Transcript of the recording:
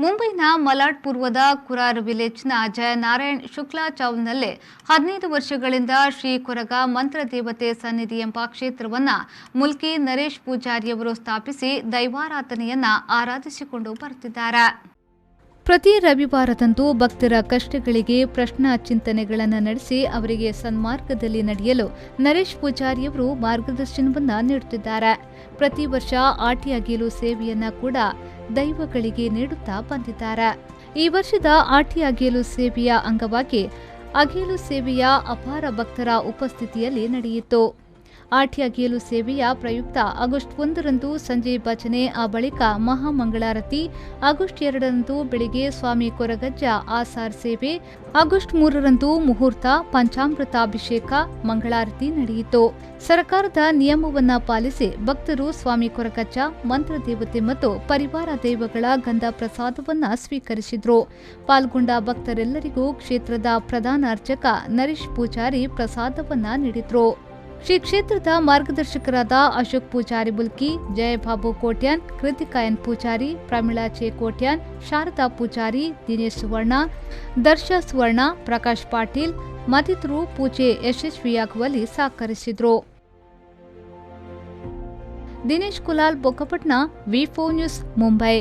ಮುಂಬೈನ ಮಲಾಡ್ ಪೂರ್ವದ ಕುರಾರ್ ವಿಲೇಜ್ನ ಜಯನಾರಾಯಣ್ ಶುಕ್ಲಾ ಚೌಲ್ನಲ್ಲಿ 15 ವರ್ಷಗಳಿಂದ ಶ್ರೀ ಕೊರಗ ಮಂತ್ರದೇವತೆ ಸನ್ನಿಧಿ ಎಂಬ ಕ್ಷೇತ್ರವನ್ನು ಮುಲ್ಕಿ ನರೇಶ್ ಪೂಜಾರಿಯವರು ಸ್ಥಾಪಿಸಿ ದೈವಾರಾಧನೆಯನ್ನ ಆರಾಧಿಸಿಕೊಂಡು ಬರುತ್ತಿದ್ದಾರೆ. ಪ್ರತಿ ರವಿವಾರದಂದು ಭಕ್ತರ ಕಷ್ಟಗಳಿಗೆ ಪ್ರಶ್ನಾ ಚಿಂತನೆಗಳನ್ನು ನಡೆಸಿ ಅವರಿಗೆ ಸನ್ಮಾರ್ಗದಲ್ಲಿ ನಡೆಯಲು ನರೇಶ್ ಪೂಜಾರಿಯವರು ಮಾರ್ಗದರ್ಶನವನ್ನು ನೀಡುತ್ತಿದ್ದಾರೆ. ಪ್ರತಿ ವರ್ಷ ಆಟಿ ಅಗೇಲು ಸೇವೆಯನ್ನ ಕೂಡ ದೈವಗಳಿಗೆ ನೀಡುತ್ತಾ ಬಂದಿದ್ದಾರೆ. ಈ ವರ್ಷದ ಆಟಿ ಅಗೇಲು ಸೇವೆಯ ಅಂಗವಾಗಿ ಅಗೇಲು ಸೇವೆಯ ಅಪಾರ ಭಕ್ತರ ಉಪಸ್ಥಿತಿಯಲ್ಲಿ ನಡೆಯಿತು. ಆಟಿ ಅಗೇಲು ಸೇವೆಯ ಪ್ರಯುಕ್ತ ಆಗಸ್ಟ್ 1ರಂದು ಸಂಜೆ ಭಜನೆ, ಆ ಬಳಿಕ ಮಹಾಮಂಗಳಾರತಿ, ಆಗಸ್ಟ್ 2ರಂದು ಬೆಳಿಗ್ಗೆ ಸ್ವಾಮಿ ಕೊರಗಜ್ಜ ಆಸಾರ್ ಸೇವೆ, ಆಗಸ್ಟ್ 3ರಂದು ಮುಹೂರ್ತ, ಪಂಚಾಮೃತಾಭಿಷೇಕ, ಮಂಗಳಾರತಿ ನಡೆಯಿತು. ಸರ್ಕಾರದ ನಿಯಮವನ್ನ ಪಾಲಿಸಿ ಭಕ್ತರು ಸ್ವಾಮಿ ಕೊರಗಜ್ಜ, ಮಂತ್ರದೇವತೆ ಮತ್ತು ಪರಿವಾರ ದೈವಗಳ ಗಂಧ ಪ್ರಸಾದವನ್ನ ಸ್ವೀಕರಿಸಿದ್ರು. ಪಾಲ್ಗೊಂಡ ಭಕ್ತರೆಲ್ಲರಿಗೂ ಕ್ಷೇತ್ರದ ಪ್ರಧಾನ ಅರ್ಚಕ ನರೇಶ್ ಪೂಜಾರಿ ಪ್ರಸಾದವನ್ನ ನೀಡಿದ್ರು. ಶ್ರೀ ಕ್ಷೇತ್ರದ ಮಾರ್ಗದರ್ಶಕರಾದ ಅಶೋಕ್ ಪೂಜಾರಿ ಬುಲ್ಕಿ, ಜಯಬಾಬು ಕೋಟ್ಯಾನ್, ಕೃತಿಕಾ ಎನ್ ಪೂಜಾರಿ, ಪ್ರಮೀಳಾ ಚೆ ಕೋಟ್ಯಾನ್, ಶಾರದಾ ಪೂಜಾರಿ, ದಿನೇಶ್ ಸುವರ್ಣ, ದರ್ಶ ಸುವರ್ಣ, ಪ್ರಕಾಶ್ ಪಾಟೀಲ್ ಮತ್ತಿತರರು ಪೂಜೆ ಯಶಸ್ವಿಯಾಗುವಲ್ಲಿ ಸಹಕರಿಸಿದರು. ದಿನೇಶ್ ಕುಲಾಲ್ ಬೊಕ್ಕಪಟ್ನ, ವಿ4 ನ್ಯೂಸ್, ಮುಂಬೈ.